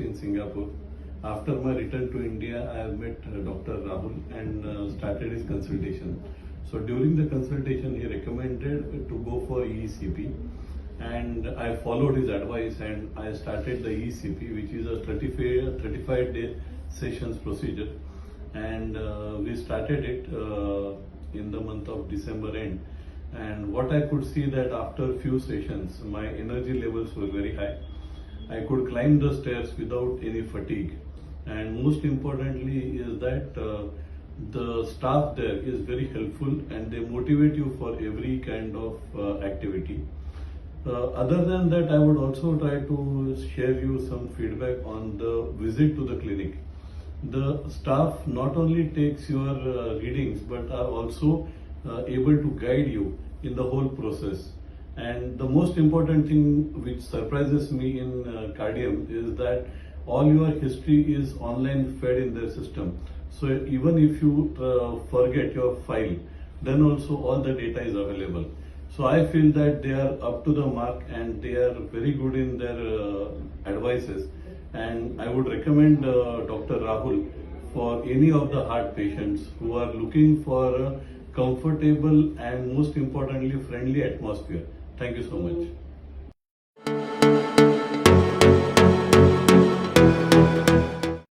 in Singapore. After my return to India, I have met Dr. Rahul and started his consultation. So during the consultation, he recommended to go for ECP, and I followed his advice and I started the ECP, which is a 35-day sessions procedure, and we started it in the month of December end. And what I could see that after few sessions, my energy levels were very high. I could climb the stairs without any fatigue, and most importantly is that the staff there is very helpful and they motivate you for every kind of activity. Other than that, I would also try to share you some feedback on the visit to the clinic. The staff not only takes your readings but are also able to guide you in the whole process. And the most important thing which surprises me in Cardium is that all your history is online fed in their system. So even if you forget your file, then also all the data is available. So I feel that they are up to the mark and they are very good in their advices. And I would recommend Dr. Rahul for any of the heart patients who are looking for a comfortable and most importantly friendly atmosphere. Thank you so much.